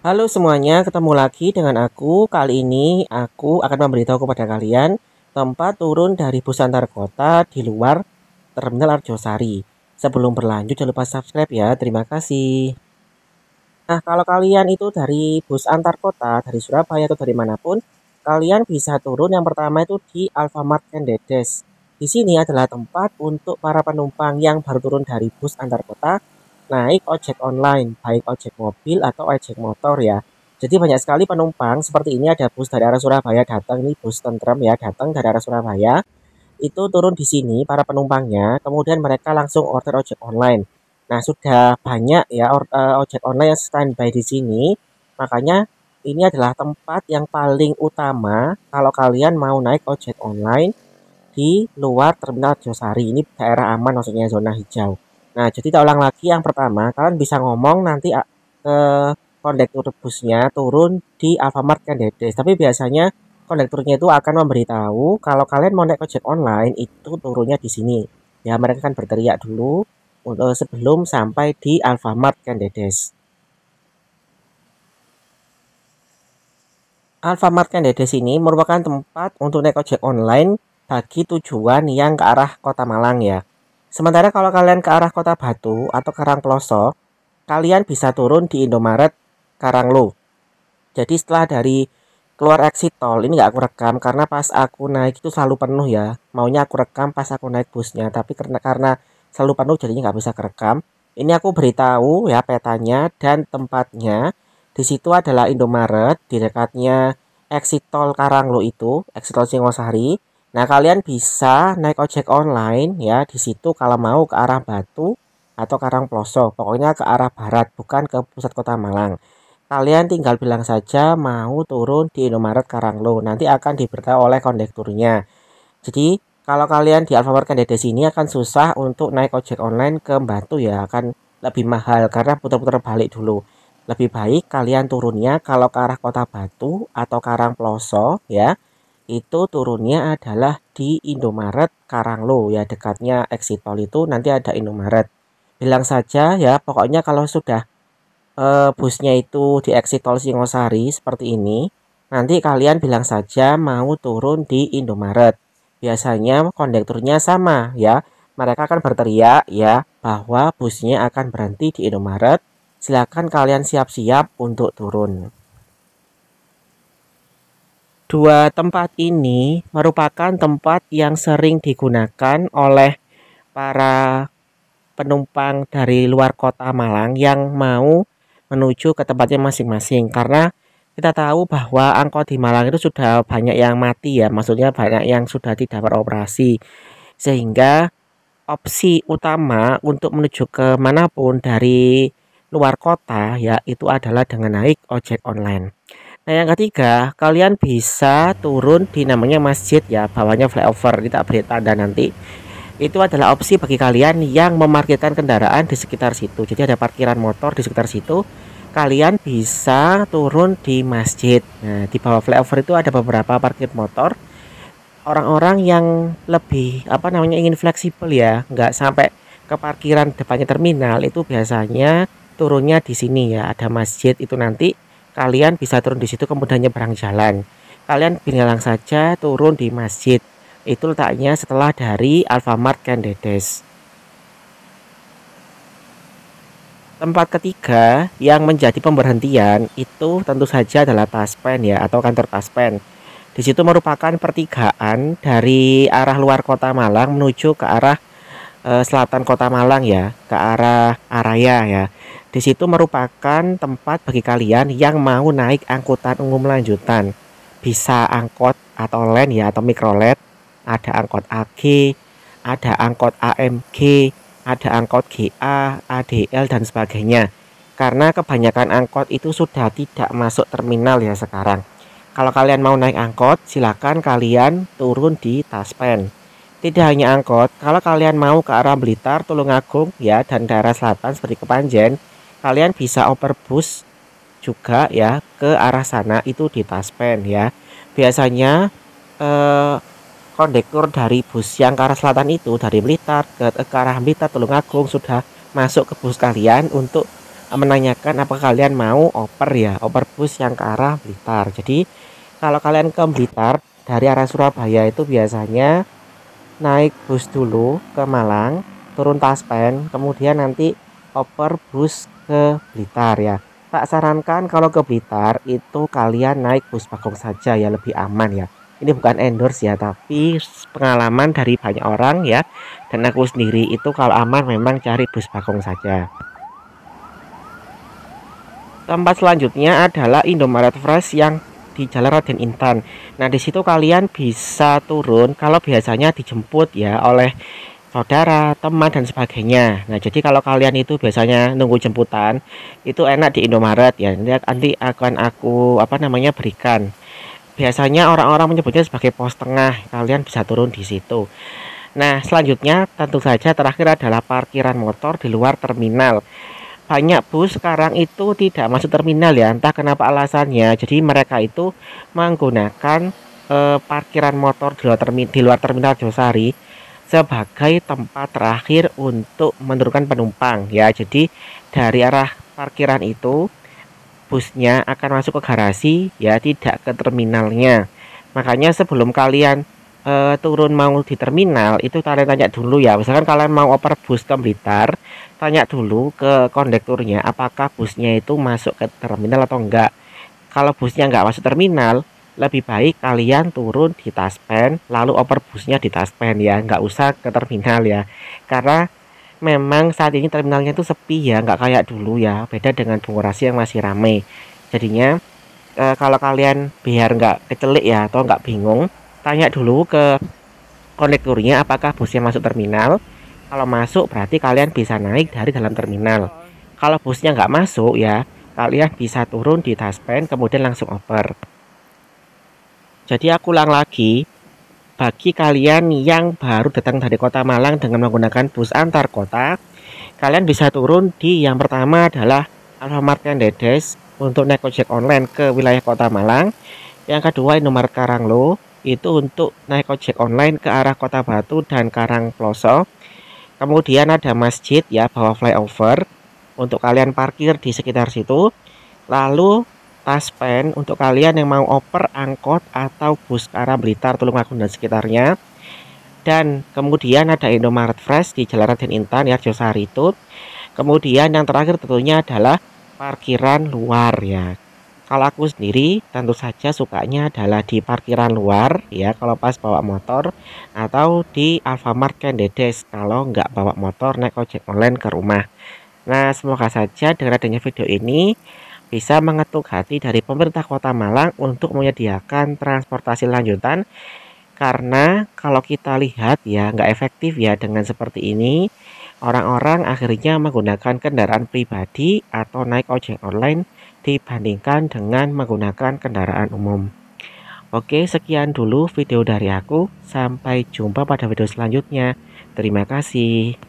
Halo semuanya, ketemu lagi dengan aku. Kali ini aku akan memberitahu kepada kalian tempat turun dari bus antar kota di luar Terminal Arjosari. Sebelum berlanjut, jangan lupa subscribe ya. Terima kasih. Nah, kalau kalian itu dari bus antar kota, dari Surabaya atau dari manapun, kalian bisa turun yang pertama itu di Alfamart Kendedes. Di sini adalah tempat untuk para penumpang yang baru turun dari bus antar kota naik ojek online, baik ojek mobil atau ojek motor ya. Jadi banyak sekali penumpang seperti ini, ada bus dari arah Surabaya datang, ini bus tentrem ya, datang dari arah Surabaya. Itu turun di sini para penumpangnya, kemudian mereka langsung order ojek online. Nah, sudah banyak ya ojek online yang standby di sini. Makanya ini adalah tempat yang paling utama kalau kalian mau naik ojek online di luar Terminal Josari. Ini daerah aman, maksudnya zona hijau. Nah, jadi tak ulang lagi, yang pertama kalian bisa ngomong nanti ke kondektur busnya turun di Alfamart Kendedes. Tapi biasanya kondekturnya itu akan memberitahu kalau kalian mau naik ojek online itu turunnya di sini. Ya, mereka kan berteriak dulu untuk sebelum sampai di Alfamart Kendedes. Alfamart Kendedes ini merupakan tempat untuk naik ojek online bagi tujuan yang ke arah Kota Malang ya. Sementara kalau kalian ke arah Kota Batu atau Karangploso, kalian bisa turun di Indomaret Karanglo. Jadi setelah dari keluar exit tol, ini nggak aku rekam karena pas aku naik itu selalu penuh ya. Maunya aku rekam pas aku naik busnya, tapi karena selalu penuh jadinya nggak bisa kerekam. Ini aku beritahu ya petanya dan tempatnya. Di situ adalah Indomaret, di dekatnya exit tol Karanglo itu, exit tol Singosari. Nah, kalian bisa naik ojek online ya di situ kalau mau ke arah Batu atau Karangploso, pokoknya ke arah barat, bukan ke pusat kota Malang. Kalian tinggal bilang saja mau turun di Indomaret Karanglo, nanti akan diberitahu oleh kondekturnya. Jadi kalau kalian di Alfamart Kendedes ini akan susah untuk naik ojek online ke Batu ya, akan lebih mahal karena putar-putar balik dulu. Lebih baik kalian turunnya kalau ke arah Kota Batu atau Karangploso ya, itu turunnya adalah di Indomaret Karanglo ya, dekatnya exit tol itu nanti ada Indomaret. Bilang saja ya, pokoknya kalau sudah busnya itu di exit tol Singosari seperti ini, nanti kalian bilang saja mau turun di Indomaret. Biasanya kondekturnya sama ya. Mereka akan berteriak ya bahwa busnya akan berhenti di Indomaret. Silakan kalian siap-siap untuk turun. Dua tempat ini merupakan tempat yang sering digunakan oleh para penumpang dari luar kota Malang yang mau menuju ke tempatnya masing-masing, karena kita tahu bahwa angkot di Malang itu sudah banyak yang mati ya, maksudnya banyak yang sudah tidak beroperasi, sehingga opsi utama untuk menuju ke manapun dari luar kota ya itu adalah dengan naik ojek online. Nah, yang ketiga, kalian bisa turun di namanya masjid ya, bawahnya flyover, kita beri tanda nanti. Itu adalah opsi bagi kalian yang memarkirkan kendaraan di sekitar situ. Jadi ada parkiran motor di sekitar situ. Kalian bisa turun di masjid. Nah, di bawah flyover itu ada beberapa parkir motor. Orang-orang yang lebih ingin fleksibel ya, nggak sampai ke parkiran depannya terminal, itu biasanya turunnya di sini ya. Ada masjid itu nanti kalian bisa turun di situ kemudian nyebrang jalan. Kalian bilang saja turun di masjid. Itu letaknya setelah dari Alfamart Kendedes. Tempat ketiga yang menjadi pemberhentian itu tentu saja adalah Taspen ya, atau kantor Taspen. Di situ merupakan pertigaan dari arah luar kota Malang menuju ke arah selatan kota Malang ya, ke arah Araya ya. Di situ merupakan tempat bagi kalian yang mau naik angkutan umum lanjutan. Bisa angkot atau len ya, atau mikrolet, ada angkot AG, ada angkot AMG, ada angkot GA, ADL dan sebagainya. Karena kebanyakan angkot itu sudah tidak masuk terminal ya sekarang. Kalau kalian mau naik angkot, silakan kalian turun di Taspen. Tidak hanya angkot, kalau kalian mau ke arah Blitar, Tulungagung ya dan daerah selatan seperti Kepanjen, kalian bisa oper bus juga ya ke arah sana, itu di Taspen ya. Biasanya eh, kondektur dari bus yang ke arah selatan itu dari Blitar ke arah Blitar Tulungagung sudah masuk ke bus kalian untuk menanyakan apakah kalian mau oper ya, oper bus yang ke arah Blitar. Jadi kalau kalian ke Blitar dari arah Surabaya itu biasanya naik bus dulu ke Malang, turun Taspen, kemudian nanti oper bus ke Blitar ya. Tak sarankan kalau ke Blitar itu kalian naik bus Bagong saja ya, lebih aman ya. Ini bukan endorse ya, tapi pengalaman dari banyak orang ya, dan aku sendiri itu kalau aman memang cari bus Bagong saja. Tempat selanjutnya adalah Indomaret Fresh yang di Jalan Raden Intan. Nah, di situ kalian bisa turun kalau biasanya dijemput ya oleh saudara, teman dan sebagainya. Nah, jadi kalau kalian itu biasanya nunggu jemputan, itu enak di Indomaret ya. Nanti akan aku berikan. Biasanya orang-orang menyebutnya sebagai pos tengah. Kalian bisa turun di situ. Nah, selanjutnya tentu saja terakhir adalah parkiran motor di luar terminal. Banyak bus sekarang itu tidak masuk terminal ya, entah kenapa alasannya. Jadi mereka itu menggunakan parkiran motor di luar terminal Josari sebagai tempat terakhir untuk menurunkan penumpang ya. Jadi dari arah parkiran itu busnya akan masuk ke garasi ya, tidak ke terminalnya. Makanya sebelum kalian turun mau di terminal itu kalian tanya dulu ya, misalkan kalian mau oper bus ke Blitar, tanya dulu ke kondekturnya apakah busnya itu masuk ke terminal atau enggak. Kalau busnya enggak masuk terminal, lebih baik kalian turun di Taspen lalu oper busnya di Taspen ya, enggak usah ke terminal ya, karena memang saat ini terminalnya itu sepi ya, enggak kayak dulu ya, beda dengan Bungurasi yang masih ramai. Jadinya kalau kalian biar enggak kecelik ya atau enggak bingung, tanya dulu ke kondekturnya apakah busnya masuk terminal. Kalau masuk berarti kalian bisa naik dari dalam terminal. Kalau busnya nggak masuk ya, kalian bisa turun di Taspen kemudian langsung oper. Jadi aku ulang lagi, bagi kalian yang baru datang dari kota Malang dengan menggunakan bus antar kota, kalian bisa turun di yang pertama adalah Alfamart Kendedes untuk naik ojek online ke wilayah kota Malang. Yang kedua Indomaret Karanglo, itu untuk naik ojek online ke arah Kota Batu dan Karangploso. Kemudian ada masjid ya, bawah flyover untuk kalian parkir di sekitar situ. Lalu Taspen untuk kalian yang mau oper angkot atau bus ke arah Blitar, Tulungagung dan sekitarnya. Dan kemudian ada Indomaret Fresh di Jalan Raden Intan ya, Josari itu. Kemudian yang terakhir tentunya adalah parkiran luar ya. Kalau aku sendiri tentu saja sukanya adalah di parkiran luar ya kalau pas bawa motor, atau di Alfamart Kendedes kalau nggak bawa motor naik ojek online ke rumah. Nah, semoga saja dengan adanya video ini bisa mengetuk hati dari pemerintah Kota Malang untuk menyediakan transportasi lanjutan, karena kalau kita lihat ya nggak efektif ya dengan seperti ini. Orang-orang akhirnya menggunakan kendaraan pribadi atau naik ojek online dibandingkan dengan menggunakan kendaraan umum. Oke, sekian dulu video dari aku. Sampai jumpa pada video selanjutnya. Terima kasih.